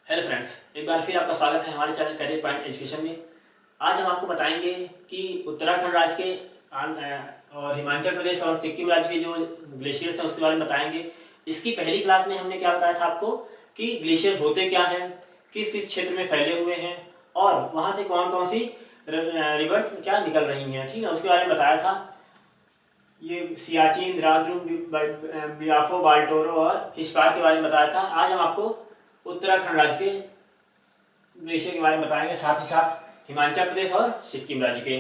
Hello friends, एक बार फिर आपका स्वागत है हमारे चैनल करियर पॉइंट एजुकेशन में। आज हम आपको बताएंगे कि उत्तराखंड राज्य के और हिमाचल प्रदेश और सिक्किम राज्य के जो ग्लेशियर्स हैं उसके बारे में बताएंगे। इसकी पहली क्लास में हमने क्या बताया था आपको कि ग्लेशियर होते क्या हैं, किस किस क्षेत्र में फैले हुए हैं और वहाँ से कौन कौन सी रिवर्स क्या निकल रही हैं, ठीक है, उसके बारे में बताया था। ये सियाचिन, द्रास, बियाफो, बाल्टोरो और हिस्पार के बारे में बताया था। आज हम आपको उत्तराखंड राज्य के ग्लेशियर के बारे में बताएंगे, साथ ही साथ हिमाचल प्रदेश और सिक्किम राज्य के।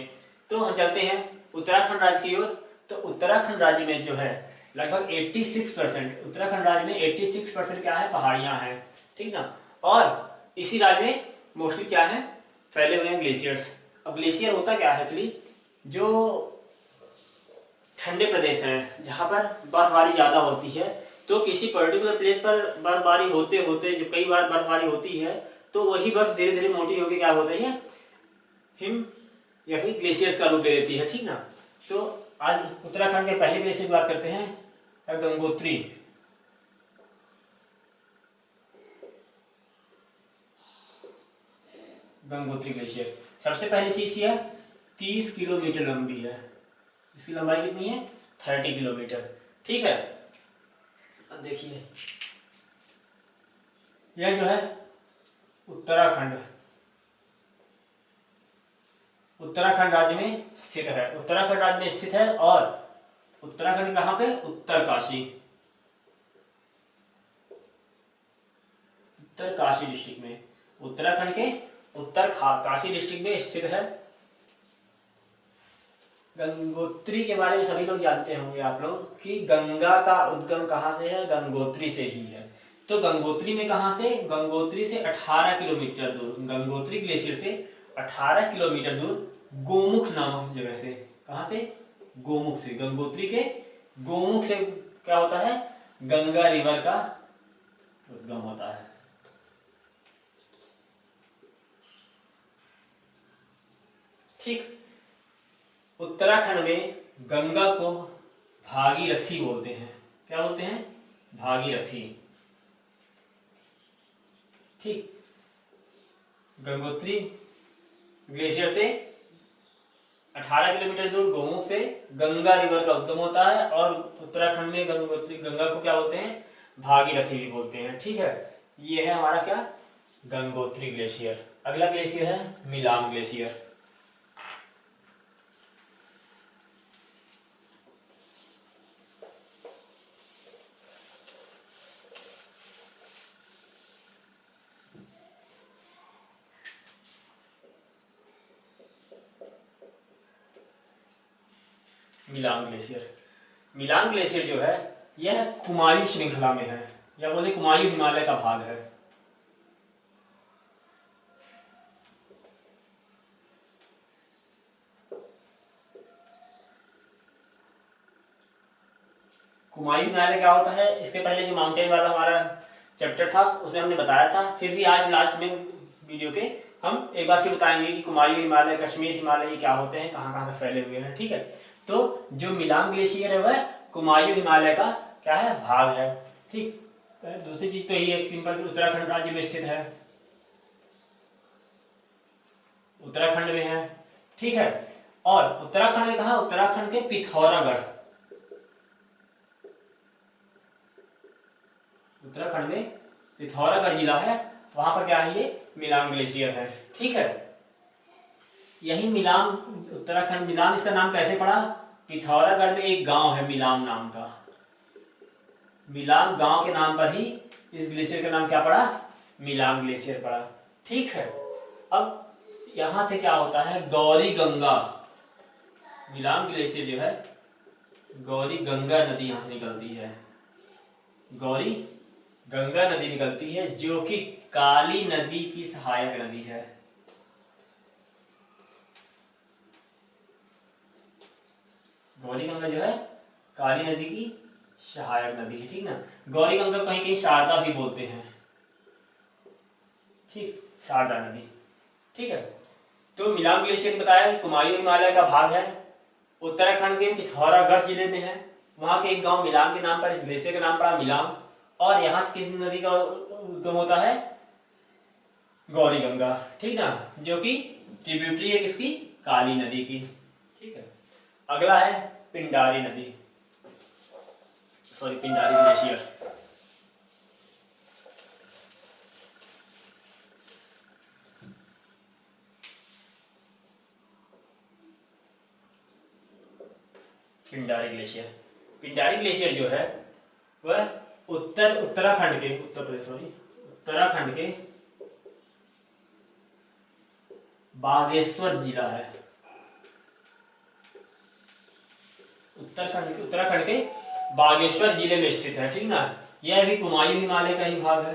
तो हम चलते हैं उत्तराखंड राज्य की ओर। तो उत्तराखंड राज्य में जो है लगभग 86%, उत्तराखंड राज्य में 86% क्या है, पहाड़ियां हैं, ठीक ना। और इसी राज्य में मोस्टली क्या है, फैले हुए हैं ग्लेशियर्स। अब ग्लेशियर होता क्या है एक्चुअली, जो ठंडे प्रदेश हैं जहाँ पर बर्फबारी ज़्यादा होती है, तो किसी पर्टिकुलर प्लेस पर बर्फबारी होते होते जब कई बार बर्फबारी होती है तो वही बर्फ धीरे धीरे मोटी होकर क्या होता है, हिम या फिर ग्लेशियर्स का रूप ले लेती है, ठीक ना। तो आज उत्तराखंड के पहले ग्लेशियर की बात करते हैं, गंगोत्री। गंगोत्री ग्लेशियर सबसे पहली चीज यह 30 किलोमीटर लंबी है। इसकी लंबाई कितनी है, 30 किलोमीटर, ठीक है। अब देखिए यह जो है उत्तराखंड उत्तराखंड राज्य में स्थित है। उत्तराखंड राज्य में स्थित है और उत्तराखंड कहाँ पे, उत्तरकाशी, उत्तरकाशी डिस्ट्रिक्ट में, उत्तराखंड के काशी डिस्ट्रिक्ट में स्थित है। गंगोत्री के बारे में सभी लोग जानते होंगे आप लोग कि गंगा का उद्गम कहाँ से है, गंगोत्री से ही है। तो गंगोत्री में कहाँ से, गंगोत्री से 18 किलोमीटर दूर, गंगोत्री ग्लेशियर से 18 किलोमीटर दूर गोमुख नामक जगह से, कहाँ से, गोमुख से, गंगोत्री के गोमुख से क्या होता है, गंगा रिवर का उद्गम होता है, ठीक। उत्तराखंड में गंगा को भागीरथी बोलते हैं। क्या बोलते हैं, भागीरथी, ठीक। गंगोत्री ग्लेशियर से 18 किलोमीटर दूर गोमुख से गंगा रिवर का उद्गम होता है और उत्तराखंड में गंगोत्री गंगा को क्या बोलते हैं, भागीरथी भी बोलते हैं, ठीक है। ये है हमारा क्या, गंगोत्री ग्लेशियर। अगला ग्लेशियर है Milam glacier. Milang glacier, Milang glacier जो है यह कुमायूं श्रृंखला में है, या बोले कुमायूं हिमालय का भाग है। कुमायूं हिमालय क्या होता है, इसके पहले जो माउंटेन वाला हमारा चैप्टर था उसमें हमने बताया था, फिर भी आज लास्ट में वीडियो के हम एक बार फिर बताएंगे कि कुमायूं हिमालय, कश्मीर हिमालय क्या होते हैं, कहाँ कहाँ से फैले हुए हैं, ठीक है। तो जो मिलांग ग्लेशियर है वह कुमायूं हिमालय का क्या है, भाग है, ठीक। दूसरी चीज तो यही एक सिंपल, उत्तराखंड राज्य में स्थित है, उत्तराखंड में है, ठीक है। और उत्तराखंड में कहा, उत्तराखंड के पिथौरागढ़, उत्तराखंड में पिथौरागढ़ जिला है, वहां पर क्या है, ये मिलांग ग्लेशियर है, ठीक है। यही मिलाम, उत्तराखंड मिलाम, इसका नाम कैसे पड़ा, पिथौरागढ़ में एक गांव है मिलाम नाम का, मिलाम गांव के नाम पर ही इस ग्लेशियर का नाम क्या पड़ा, मिलाम ग्लेशियर पड़ा, ठीक है। अब यहां से क्या होता है, गौरी गंगा, मिलाम ग्लेशियर जो है गौरी गंगा नदी यहां से निकलती है, गौरी गंगा नदी निकलती है जो कि काली नदी की सहायक नदी है। गौरी गंगा जो है काली नदी की सहायक नदी है, ठीक ना। गौरी गंगा कहीं कहीं शारदा भी बोलते हैं, ठीक, शारदा नदी, ठीक है। तो मिलाम ग्लेशियर बताया कुमायूं हिमालय का भाग है, उत्तराखंड के पिथौरागढ़ जिले में है, वहां के एक गांव मिलाम के नाम पर इस ग्लेशियर का नाम पड़ा मिलाम। और यहाँ से किस नदी का उद्गम होता है, गौरी गंगा, ठीक ना, जो कि ट्रिब्यूटरी है किसकी, काली नदी की। ठीक है, अगला है पिंडारी नदी, sorry Pindari glacier. Pindari glacier, Pindari glacier जो है वह उत्तराखंड के, उत्तर प्रदेश सॉरी उत्तराखंड के बागेश्वर जिला है, उत्तराखंड के बागेश्वर जिले में स्थित है। ठीक ना, यह भी कुमायूं हिमालय का ही भाग है।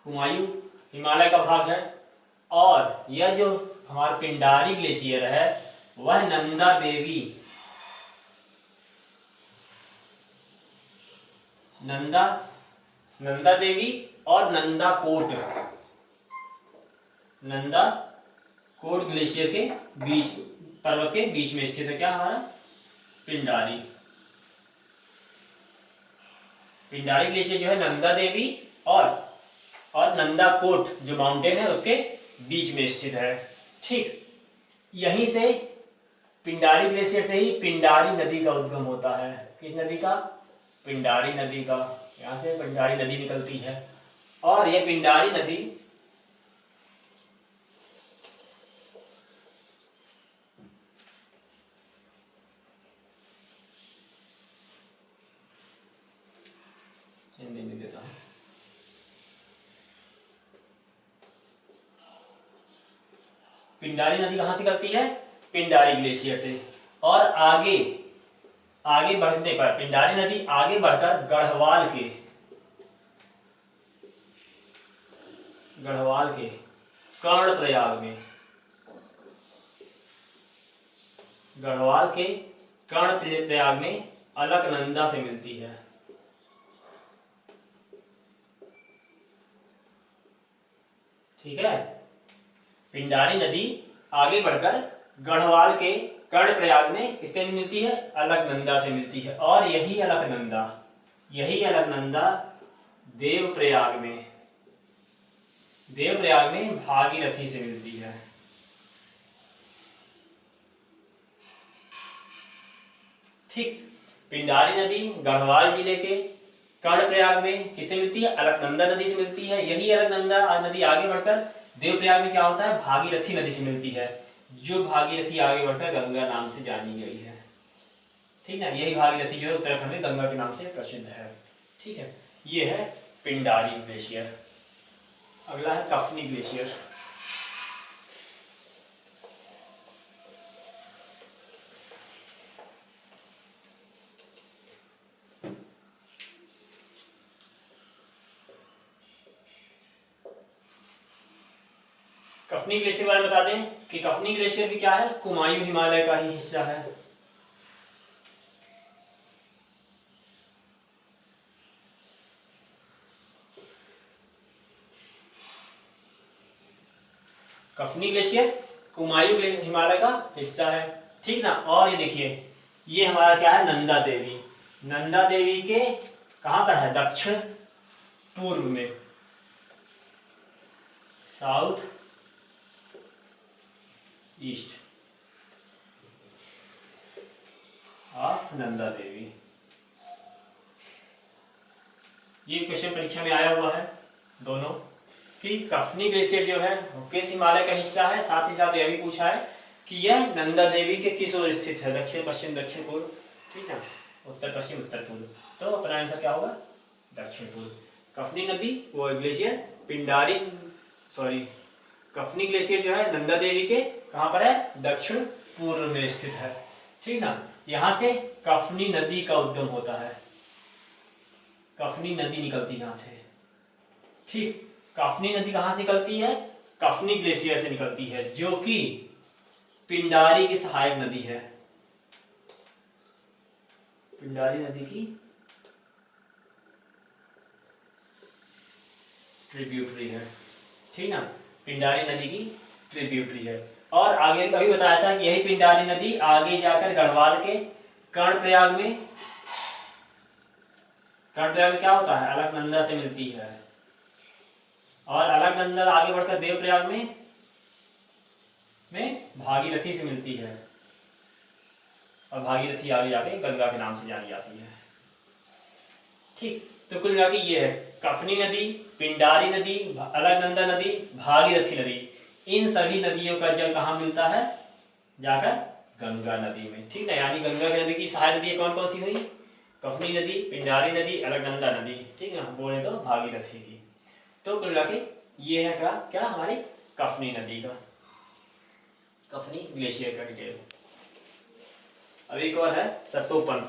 कुमायूं हिमालय का भाग है। और यह जो हमारा पिंडारी ग्लेशियर है वह नंदा देवी, नंदा देवी और नंदा कोट ग्लेशियर के बीच, पर्वत के बीच में स्थित है क्या हमारा पिंडारी ग्लेशियर जो है नंदा देवी और नंदा कोट जो माउंटेन है उसके बीच में स्थित है। ठीक, यहीं से पिंडारी ग्लेशियर से ही पिंडारी नदी का उद्गम होता है। किस नदी का, पिंडारी नदी का, यहाँ से पिंडारी नदी निकलती है। और यह पिंडारी नदी हिंदी में देता हूं, पिंडारी नदी कहां से निकलती है, पिंडारी ग्लेशियर से। और आगे बढ़ने पर पिंडारी नदी आगे बढ़कर गढ़वाल के कर्णप्रयाग में, गढ़वाल के कर्णप्रयाग में अलकनंदा से मिलती है। ठीक है, पिंडारी नदी आगे बढ़कर गढ़वाल के कर्णप्रयाग में किससे मिलती है, अलकनंदा से मिलती है। और यही अलकनंदा देवप्रयाग में भागीरथी से मिलती है। ठीक, पिंडारी नदी गढ़वाल जिले के कर्णप्रयाग में किससे मिलती है, अलकनंदा नदी से मिलती है। यही अलकनंदा नदी आगे बढ़कर देवप्रयाग में क्या होता है, भागीरथी नदी से मिलती है, जो भागीरथी आगे बढ़कर गंगा नाम से जानी गई है। ठीक ना, यही भागीरथी जो है उत्तराखंड में गंगा के नाम से प्रसिद्ध है। ठीक है, ये है पिंडारी ग्लेशियर। अगला है कफनी ग्लेशियर। कफनी ग्लेशियर बारे में बता दें कि कफनी ग्लेशियर भी क्या है, कुमायूं हिमालय का ही हिस्सा है। कफनी ग्लेशियर कुमायूं हिमालय का हिस्सा है। ठीक ना, और ये देखिए ये हमारा क्या है, नंदा देवी के कहां पर है, दक्षिण पूर्व में, south east of Nanda Devi. ये क्वेश्चन परीक्षा में आया हुआ है दोनों, कि कफनी ग्लेशियर जो है वो किस हिमालय का हिस्सा है। साथ ही साथ यह भी पूछा है कि यह नंदा देवी के किस ओर स्थित है, दक्षिण पश्चिम दक्षिण पूर्व, ठीक है, उत्तर पश्चिम उत्तर पूर्व। तो अपना आंसर क्या होगा, दक्षिण पूर्व। कफनी नदी वो ग्लेशियर कफनी ग्लेशियर जो है नंदा देवी के कहां पर है, दक्षिण पूर्व में स्थित है। ठीक ना, यहां से कफनी नदी का उद्गम होता है, कफनी नदी निकलती है यहां से। ठीक, कफनी नदी कहां से निकलती है, कफनी ग्लेशियर से निकलती है, जो कि पिंडारी की सहायक नदी है, पिंडारी नदी की ट्रिब्यूटरी है। ठीक ना, पिंडारी नदी की ट्रिब्यूटरी है। और आगे कभी बताया था कि यही पिंडारी नदी आगे जाकर गढ़वाल के कर्णप्रयाग में कर्णप्रयाग में क्या होता है, अलकनंदा से मिलती है, और अलकनंदा आगे बढ़कर देवप्रयाग में भागीरथी से मिलती है, और भागीरथी आगे जाके गंगा के नाम से जानी जाती है। ठीक, तो कुल मिला के ये है कफनी नदी, पिंडारी नदी, अलकनंदा नदी, भागीरथी नदी, इन सभी नदियों का जल कहाँ मिलता है, जाकर गंगा नदी में। ठीक है, यानी गंगा नदी की सहायक नदी कौन कौन सी हुई, कफनी नदी, पिंडारी नदी, अलकनंदा नदी। ठीक है, बोले तो भागीरथी की। तो कुल मिला के ये है क्या हमारी कफनी नदी का, कफनी ग्लेशियर का डिटेल। अब एक और है सतोपंथ।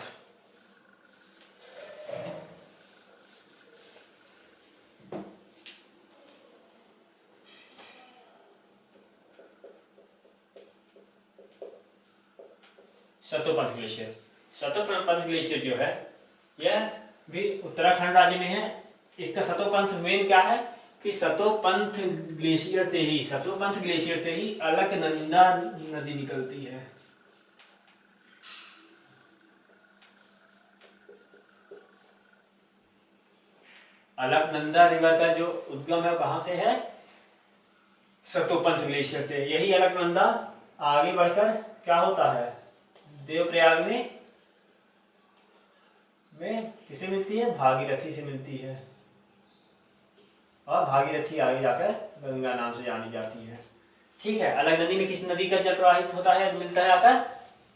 सतोपंथ ग्लेशियर, सतोपंथ ग्लेशियर जो है यह भी उत्तराखंड राज्य में है। इसका सतोपंथ मेन क्या है कि सतोपंथ ग्लेशियर से ही अलकनंदा नदी निकलती है। अलकनंदा रिवर का जो उद्गम है कहां से है, सतोपंथ ग्लेशियर से। यही अलकनंदा आगे बढ़कर क्या होता है, देवप्रयाग में किसे मिलती है, भागीरथी से मिलती है, और भागीरथी आगे जाकर गंगा नाम से जानी जाती है। ठीक है, अलग नदी में किस नदी का जल प्रवाहित होता है, मिलता है आकर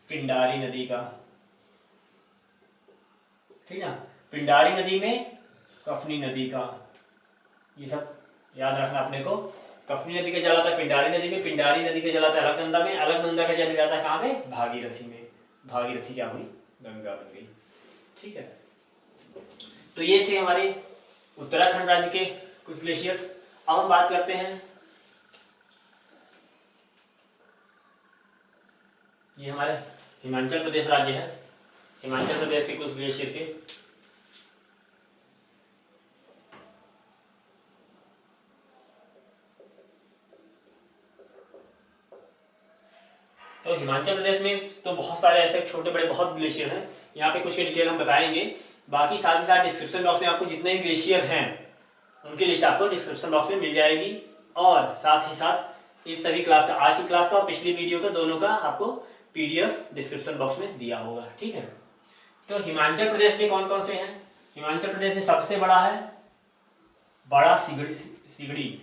पिंडारी नदी का। ठीक है, पिंडारी नदी में कफनी नदी का, ये सब याद रखना अपने को। कफनी नदी का जल आता है पिंडारी नदी में, पिंडारी नदी का जल आता है अलकनंदा में, अलकनंदा का जल जाता है कहाँ पे, भागीरथी में। भागीरथी क्या हुई, गंगा बन गई। ठीक है, तो ये थे हमारे उत्तराखंड राज्य के कुछ ग्लेशियर्स। अब हम बात करते हैं, ये हमारे हिमाचल प्रदेश राज्य है, हिमाचल प्रदेश के कुछ ग्लेशियर के। तो हिमाचल प्रदेश में तो बहुत सारे ऐसे छोटे बड़े बहुत ग्लेशियर हैं, यहाँ पे कुछ की डिटेल हम बताएंगे। बाकी साथ ही साथ डिस्क्रिप्शन बॉक्स में आपको जितने भी ग्लेशियर हैं उनकी लिस्ट आपको डिस्क्रिप्शन बॉक्स में मिल जाएगी, और साथ ही साथ इस सभी क्लास का, आज की क्लास का और पिछली वीडियो का, दोनों का आपको पीडीएफ डिस्क्रिप्शन बॉक्स में दिया होगा। ठीक है, तो हिमाचल प्रदेश में कौन कौन से हैं, हिमाचल प्रदेश में सबसे बड़ा है बड़ा सिगड़ी।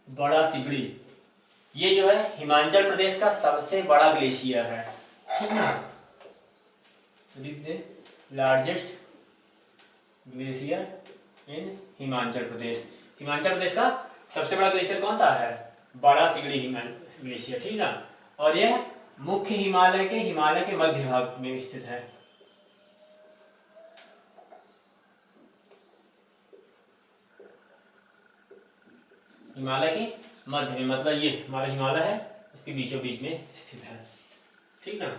बड़ा सिगड़ी, ये जो है हिमाचल प्रदेश का सबसे बड़ा ग्लेशियर है। ठीक है, लार्जेस्ट ग्लेशियर इन हिमाचल प्रदेश। हिमाचल प्रदेश का सबसे बड़ा ग्लेशियर कौन सा है, बड़ा सिगड़ी ग्लेशियर। ठीक है, और यह मुख्य हिमालय के मध्य भाग में स्थित है। हिमालय के मध्य में, मतलब ये हमारा हिमालय है, इसके बीचों बीच में स्थित है। ठीक ना,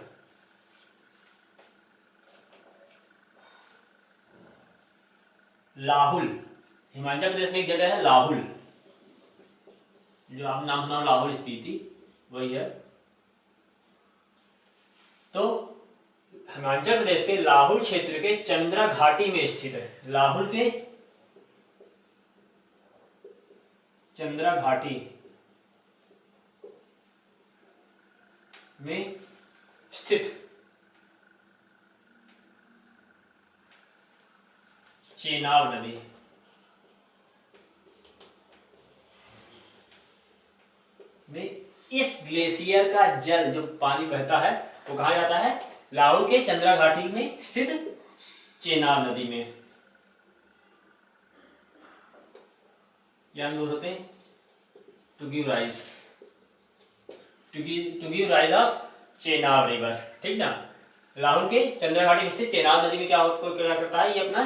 लाहुल, हिमाचल प्रदेश में एक जगह है लाहुल, जो आप नाम सुना लाहुल स्पीति, वही है। तो हिमाचल प्रदेश के लाहुल क्षेत्र के चंद्रा घाटी में स्थित है, लाहुल के चंद्रा घाटी में स्थित चेनाब नदी में इस ग्लेशियर का जल, जो पानी बहता है वो कहा जाता है, लाहौर के चंद्रा घाटी में स्थित चेनाब नदी में। होते हैं to give rise of Chenab river. ठीक ना, लाहौर के चंद्रा घाटी में स्थित चेनाब नदी में क्या करता है, ये अपना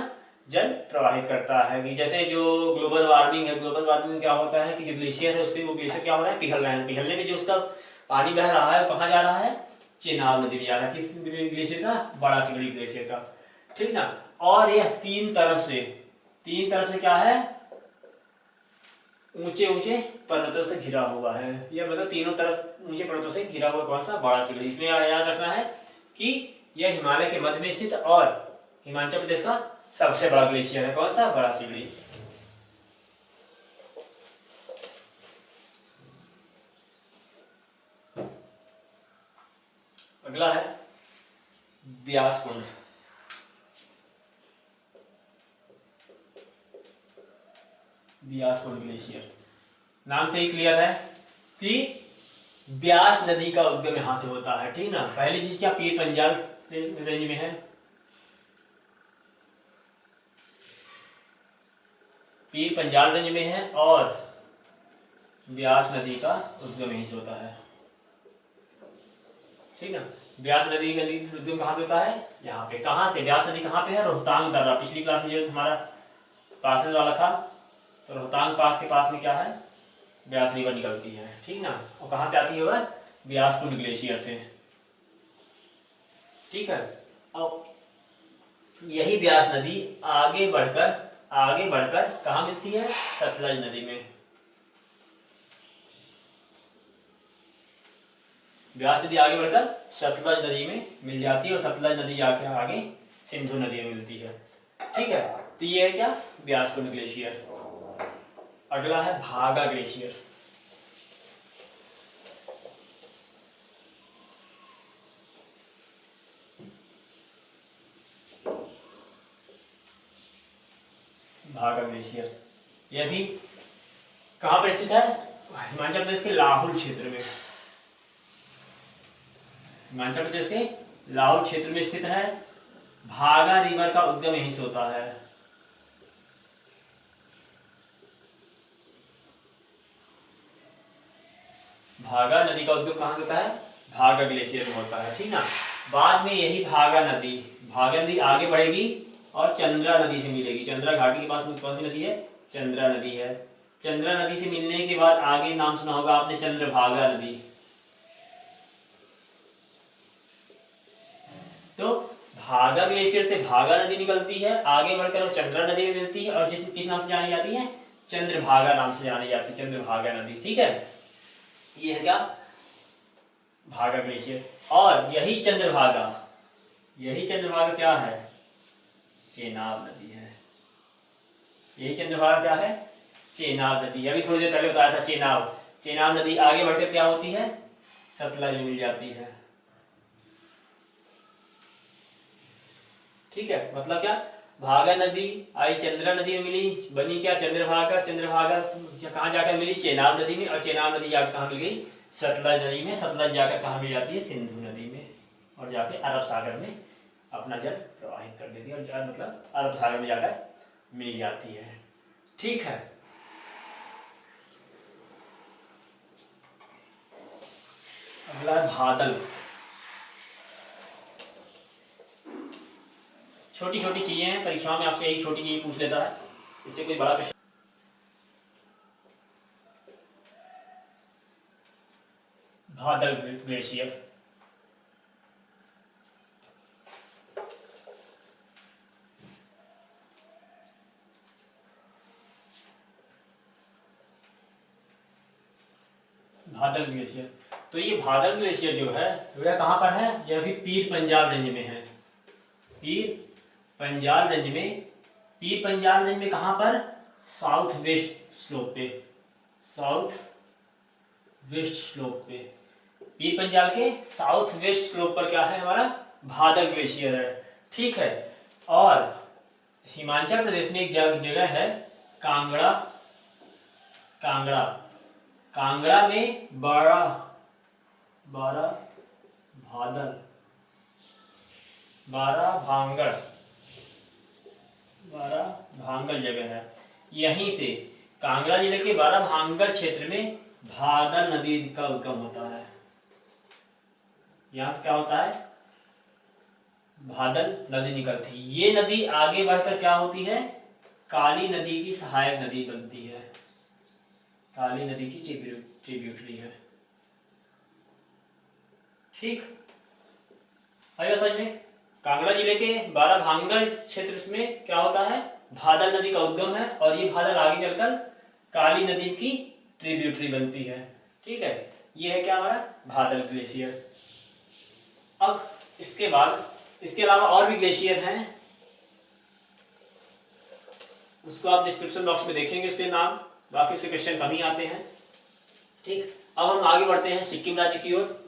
जल प्रवाहित करता है। कि जैसे जो ग्लोबल वार्मिंग है, ग्लोबल वार्मिंग में क्या होता है कि जो ग्लेशियर है उसके, वो ग्लेशियर क्या हो रहा है, पिघल रहा है, पिघलने में जो उसका पानी बह रहा है वो कहाँ जा रहा है, चेनाब नदी में जा रहा है। किस ग्लेशियर का, बड़ा सिगड़ी ग्लेशियर का। ठीक ना, और यह तीन तरफ से क्या है, ऊंचे ऊंचे पर्वतों से घिरा हुआ है। यह मतलब तीनों तरफ ऊंचे पर्वतों से घिरा हुआ कौन सा? बड़ा सिगड़ी। इसमें याद रखना है कि यह हिमालय के मध्य में स्थित और हिमाचल प्रदेश का सबसे बड़ा ग्लेशियर है। कौन सा? बड़ा सिगड़ी। अगला है ब्यास कुंड। ब्यास कुंड ग्लेशियर, नाम से ही क्लियर है कि ब्यास नदी का उद्गम यहां से होता है। ठीक ना। पहली चीज क्या? पीर पंजाल रेंज में है। पीर पंजाल रेंज में है और ब्यास नदी का उद्गम यहीं से होता है। ठीक ना। ब्यास नदी का उद्गम कहां से होता है? यहाँ पे। कहां से? ब्यास नदी कहां पे है? रोहतांग दर्रा। पिछली क्लास में जो हमारा पासेज वाला था, तो रोहतांग पास के पास में क्या है? ब्यास रिवर निकलती है। ठीक ना। और कहां से आती है वह? ब्यास कुंड ग्लेशियर से। ठीक है। अब यही ब्यास नदी आगे बढ़कर कहां मिलती है? सतलज नदी में। ब्यास नदी आगे बढ़कर सतलज नदी में मिल जाती है और सतलज नदी जाके आगे सिंधु नदी में मिलती है। ठीक है। तो ये है क्या? ब्यास कुंड ग्लेशियर। अगला है भागा ग्लेशियर। भागा ग्लेशियर यह भी कहां पर स्थित है? हिमाचल प्रदेश के लाहौल क्षेत्र में। हिमाचल प्रदेश के लाहौल क्षेत्र में स्थित है। भागा रिवर का उद्गम यहीं से होता है। भागा नदी का उद्गम कहां से होता है? भागा ग्लेशियर में होता है। ठीक ना। बाद में यही भागा नदी आगे बढ़ेगी और चंद्रा नदी से मिलेगी। चंद्रा घाटी के पास में कौन सी नदी है? चंद्रा नदी है। चंद्रा नदी से मिलने के बाद आगे नाम सुना होगा आपने, चंद्रभागा नदी। तो भागा ग्लेशियर से भागा नदी निकलती है, आगे बढ़कर वो चंद्रा नदी में मिलती है और किस नाम से जानी जाती है? चंद्रभागा नाम से जानी जाती है। चंद्रभागा नदी। ठीक है। ये है क्या? भागा ग्लेशियर। और यही चंद्रभागा क्या है? चेनाब नदी है। यही चंद्रभागा क्या है? चेनाब नदी। अभी थोड़ी देर पहले बताया था चेनाब नदी आगे बढ़कर क्या होती है? सतलज में मिल जाती है। ठीक है। मतलब क्या? भागा नदी आई, चंद्रा नदी में मिली, बनी क्या? चंद्रभागा कहां जाकर मिली? चेनाब नदी में। और चेनाब नदी जाकर कहां मिल गई? सतलज नदी में। सतलज जाकर कहां मिल जाती है? सिंधु नदी में। और जाके अरब सागर में अपना जल प्रवाहित कर देती है और मतलब अरब सागर में जाकर मिल जाती है। ठीक है। अगला बादल। छोटी छोटी चीजें हैं, परीक्षाओं में आपसे यही छोटी चीज पूछ लेता है, इससे कोई बड़ा प्रश्न। बादल ग्लेशियर। बादल ग्लेशियर। तो ये बादल ग्लेशियर जो है वह कहां पर है? यह भी पीर पंजाल रेंज में है। पीर पंजाल रेंज में कहां पर? साउथ वेस्ट स्लोप पे। पीर पंजाल के साउथ वेस्ट स्लोप पर क्या है? हमारा बादल ग्लेशियर है। ठीक है। और हिमाचल प्रदेश में एक जगह है कांगड़ा में बड़ा भांगड़ जगह है। यहीं से कांगड़ा जिले के बारा भांगड़ क्षेत्र में बादल नदी का उद्गम होता है। यहां से क्या होता है? बादल नदी निकलती है। ये नदी आगे बढ़कर क्या होती है? काली नदी की सहायक नदी बनती है। काली नदी की ट्रिब्यूटरी है। ठीक। आइए समझ में। कांगड़ा जिले के बारा भांगड़ क्षेत्र में क्या होता है? बादल नदी का उद्गम है और ये बादल आगे चलकर काली नदी की ट्रिब्यूटरी बनती है। ठीक है, ये है क्या हमारा भादल ग्लेशियर। अब इसके बाद इसके अलावा और भी ग्लेशियर हैं, उसको आप डिस्क्रिप्शन बॉक्स में देखेंगे उसके नाम, बाकी से क्वेश्चन कम ही आते हैं। ठीक, अब हम आगे बढ़ते हैं सिक्किम राज्य की ओर।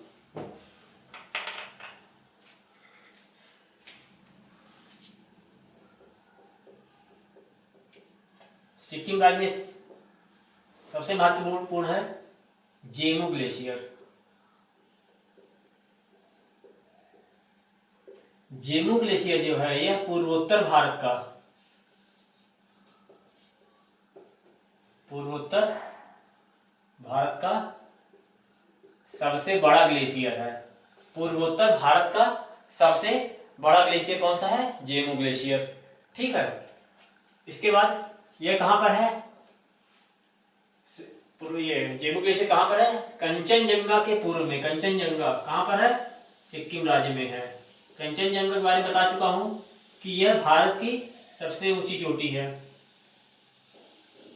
सिक्किम राज्य में सबसे महत्वपूर्ण है जेमू ग्लेशियर। जेमू ग्लेशियर जो है यह पूर्वोत्तर भारत का सबसे बड़ा ग्लेशियर है। पूर्वोत्तर भारत का सबसे बड़ा ग्लेशियर कौन सा है? जेमू ग्लेशियर। ठीक है, इसके बाद यह कहां पर है? ये जेमू ग्लेशियर कहां पर है? कंचनजंगा के पूर्व में। कंचनजंगा कहां पर है? सिक्किम राज्य में है। कंचनजंगा के बारे में बता चुका हूं कि यह भारत की सबसे ऊंची चोटी है।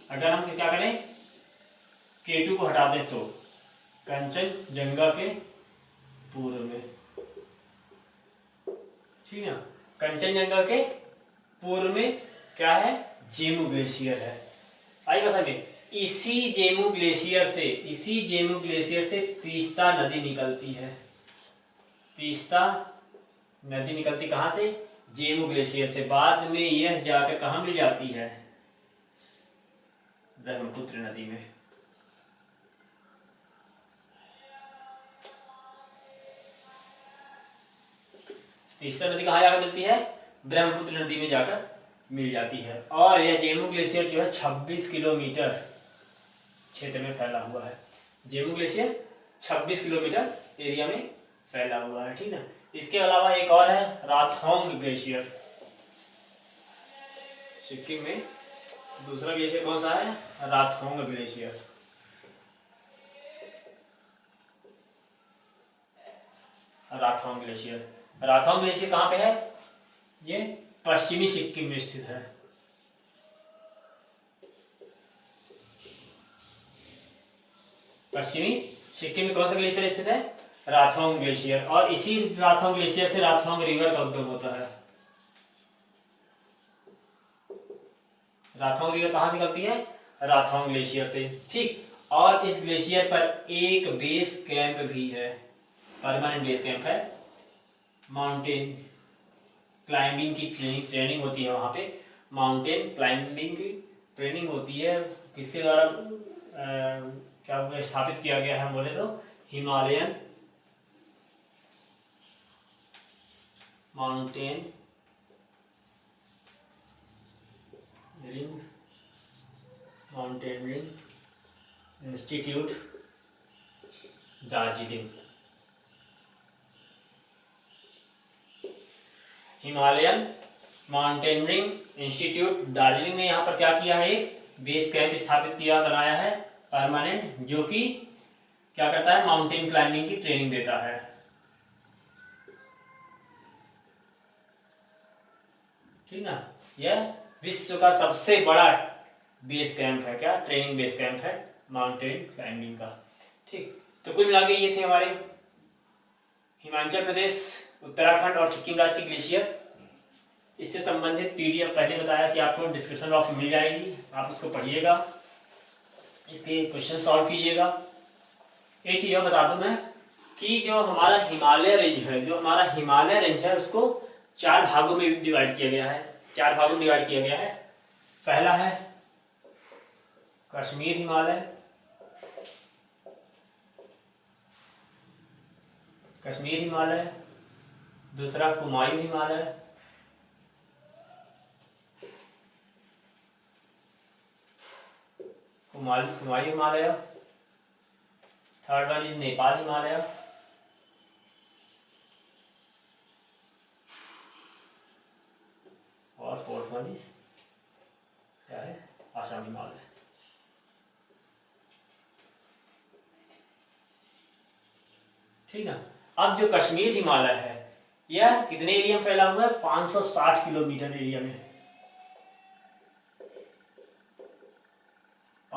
अगर हम क्या करें, K2 को हटा दें तो कंचनजंगा के पूर्व में, ठीक है, कंचनजंगा के पूर्व में क्या है? जेमू ग्लेशियर है। आइए समझ में, इसी जेमू ग्लेशियर से तीस्ता नदी निकलती है। तीस्ता नदी निकलती कहां से? जेमू ग्लेशियर से। बाद में यह जाकर कहां मिल जाती है? ब्रह्मपुत्र नदी में। तीस्ता नदी कहां जाकर मिलती है? ब्रह्मपुत्र नदी में जाकर मिल जाती है। और यह जेमू ग्लेशियर जो है 26 किलोमीटर क्षेत्र में फैला हुआ है। जेमू ग्लेशियर 26 किलोमीटर एरिया में फैला हुआ है। ठीक है, इसके अलावा एक और है राथोंग ग्लेशियर। सिक्किम में दूसरा ग्लेशियर कौन सा है? राथोंग ग्लेशियर। राथोंग ग्लेशियर कहां पे है? ये पश्चिमी सिक्किम में स्थित है। पश्चिमी सिक्किम में कौन सा ग्लेशियर स्थित है? राथोंग ग्लेशियर। और इसी राथोंग ग्लेशियर से राथोंग रिवर का उद्गम होता है। राथोंग रिवर कहां निकलती है? राथोंग ग्लेशियर से। ठीक, और इस ग्लेशियर पर एक बेस कैंप भी है, परमानेंट बेस कैंप है। माउंटेन क्लाइंबिंग की ट्रेनिंग होती है वहां पे। माउंटेन क्लाइंबिंग की ट्रेनिंग होती है। किसके द्वारा क्या स्थापित किया गया है? हम बोले तो Himalayan mountain mountaineering institute Darjeeling. Himalayan mountaineering institute Darjeeling ने यहाँ पर क्या किया है? एक बेस कैंप स्थापित किया, बनाया है परमानेंट, जो कि क्या करता है? माउंटेन क्लाइंबिंग की ट्रेनिंग देता है। ठीक ना, यह विश्व का सबसे बड़ा बेस कैंप है। क्या? ट्रेनिंग बेस कैंप है माउंटेन क्लाइंबिंग का। ठीक, तो कुल मिला के ये थे हमारे हिमाचल प्रदेश, उत्तराखंड और सिक्किम राज्य के ग्लेशियर। इससे संबंधित पीडीएफ पहले बताया कि आपको डिस्क्रिप्शन बॉक्स में मिल जाएगी, आप उसको पढ़िएगा, इसके क्वेश्चन सॉल्व कीजिएगा। एक चीज और बता दूं मैं कि जो हमारा हिमालय रेंज है उसको 4 भागों में डिवाइड किया गया है। 4 भागों में डिवाइड किया गया है। पहला है कश्मीर हिमालय, दूसरा Kumaon Himalaya, third one is Nepal Himalaya, और फोर्थ वन इज क्या है? असम हिमालय। ठीक ना, अब जो कश्मीर हिमालय है यह कितने एरिया में फैला हुआ है? 560 किलोमीटर एरिया में।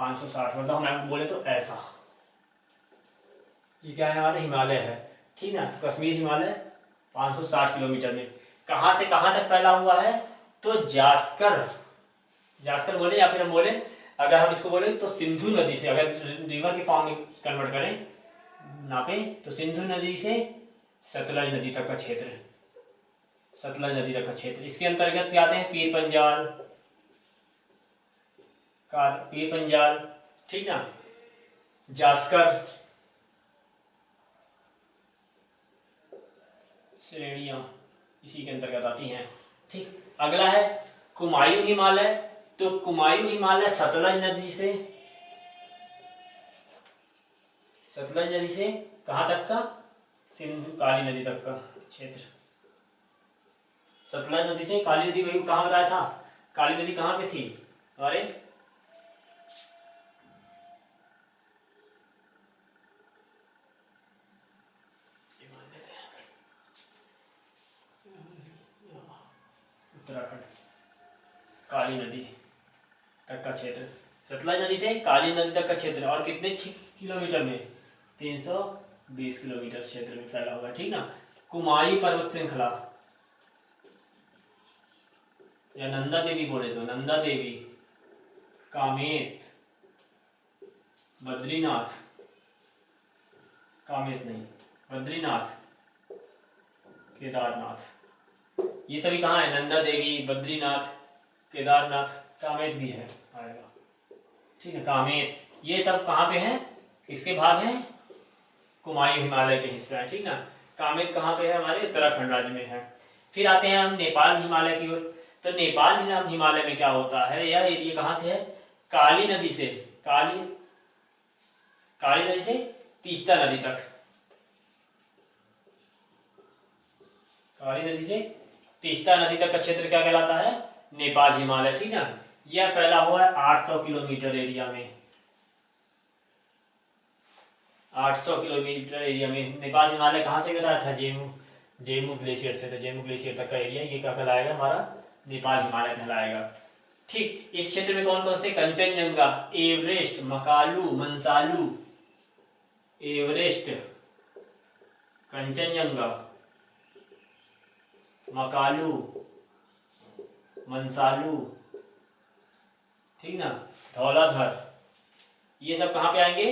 560, मतलब हम आपको बोले तो ऐसा, ये क्या है हमारे हिमालय है, ठीक ना। तो कश्मीर हिमालय 560 किलोमीटर में कहाँ से कहाँ तक फैला हुआ है, तो जास्कर, जास्कर बोले या फिर हम बोले, अगर हम इसको बोले तो सिंधु नदी से, अगर रिवर के फॉर्म में कन्वर्ट करें नापे तो सिंधु नदी से सतलज नदी तक का क्षेत्र, सतलज नदी तक का क्षेत्र। इसके अंतर्गत क्या आते हैं, पीर पंजाल, पीर पंजाल, ठीक ना, जास्कर, श्रेणियां इसी के अंतर्गत आती हैं, ठीक। अगला है कुमायूं हिमालय, तो कुमायूं हिमालय सतलज नदी से, सतलज नदी से कहां तक का, सिंधु काली नदी तक का क्षेत्र। सतलज नदी से काली नदी, वही कहां बताया था, काली नदी कहां पे थी हमारे, उत्तराखंड, काली नदी तक का क्षेत्र, सतलज नदी से काली नदी तक का क्षेत्र, और कितने किलोमीटर में, 320 किलोमीटर क्षेत्र में फैला हुआ है, ठीक ना। कुमायूं पर्वत श्रृंखला या नंदा देवी बोले तो नंदा देवी, कामेत, बद्रीनाथ, कामेत नहीं, बद्रीनाथ, केदारनाथ, ये सभी कहाँ है, नंदा देवी, बद्रीनाथ, केदारनाथ, कामेत भी है आएगा, ठीक है। कामेत, ये सब कहाँ पे हैं, किसके भाग हैं, कुमायूं हिमालय के हिस्सा है, ठीक ना। कामेत कहाँ पे है, हमारे उत्तराखंड राज्य में है। फिर आते हैं हम नेपाल हिमालय की ओर, तो नेपाल हिमालय में क्या होता है, यह एरिया कहाँ से है, काली नदी से, काली नदी से तीस्ता नदी तक, काली नदी से तीस्ता नदी तक का क्षेत्र क्या कहलाता है, नेपाल हिमालय, ठीक है। यह फैला हुआ है 800 किलोमीटर एरिया में, 800 किलोमीटर एरिया में नेपाल हिमालय कहाँ से बताया था, जेमू ग्लेशियर से, तो जेमू ग्लेशियर तक का एरिया ये क्या कहलाएगा, हमारा नेपाल हिमालय कहलाएगा, ठीक। इस क्षेत्र में कौन कौन से, कंचनजंगा, एवरेस्ट, मकालू, मंसालू, एवरेस्ट, कंचनजंगा, मकालू, मंसालू, ठीक ना, धौलाधर, ये सब कहाँ पे आएंगे,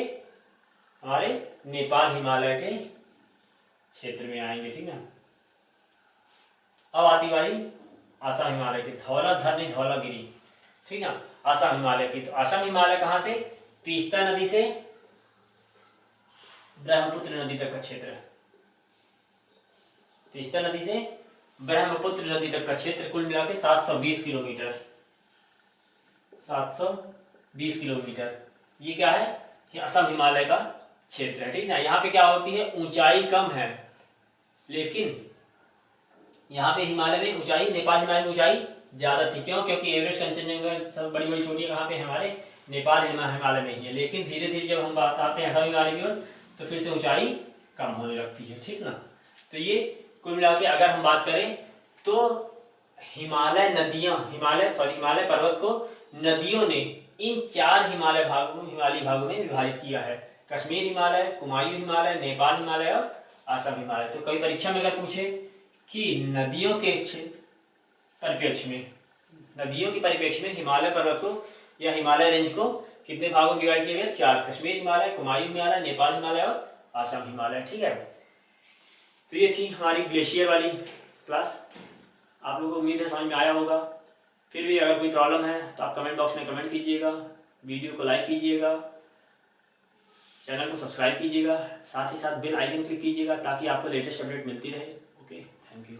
हमारे नेपाल हिमालय के क्षेत्र में आएंगे, ठीक ना। अब आती बारी आसाम हिमालय की, धौलाधर नहीं धौलागिरी, ठीक ना, आसाम हिमालय की। तो आसाम हिमालय कहाँ से, तीस्ता नदी से ब्रह्मपुत्र नदी तक का क्षेत्र है, तीस्ता नदी से ब्रह्मपुत्र नदी तक का क्षेत्र, कुल मिला के 720 किलोमीटर, 720 किलोमीटर, ये क्या है, ये असम हिमालय का क्षेत्र है, ठीक ना। यहाँ पे क्या होती है, ऊंचाई कम है, लेकिन यहाँ पे हिमालय में ऊंचाई, नेपाल हिमालय में ऊंचाई ज्यादा थी, क्यों, क्योंकि एवरेस्ट, कंचनजंगा सब बड़ी बड़ी चोटियां कहाँ पे हमारे नेपाल हिमालय में ही है, लेकिन धीरे धीरे जब हम बात आते हैं असम हिमालय की ओर तो फिर से ऊंचाई कम होने लगती है, ठीक ना। तो ये कुल मिला के अगर हम बात करें तो हिमालय नदियां, हिमालय पर्वत को नदियों ने इन 4 हिमालयी भागों में विभाजित किया है, कश्मीर हिमालय, कुमायूं हिमालय, नेपाल हिमालय और असम हिमालय। तो कई परीक्षा में अगर पूछे कि नदियों के परिप्रेक्ष्य में हिमालय पर्वत को या हिमालय रेंज को कितने भागों में डिवाइड किए गए, 4, कश्मीर हिमालय, कुमायूं हिमालय, नेपाल हिमालय और असम हिमालय, ठीक है। तो ये थी हमारी ग्लेशियर वाली क्लास, आप लोगों को उम्मीद है समझ में आया होगा। फिर भी अगर कोई प्रॉब्लम है तो आप कमेंट बॉक्स में कमेंट कीजिएगा, वीडियो को लाइक कीजिएगा, चैनल को सब्सक्राइब कीजिएगा, साथ ही साथ बेल आइकन क्लिक कीजिएगा ताकि आपको लेटेस्ट अपडेट मिलती रहे। Okay, thank you.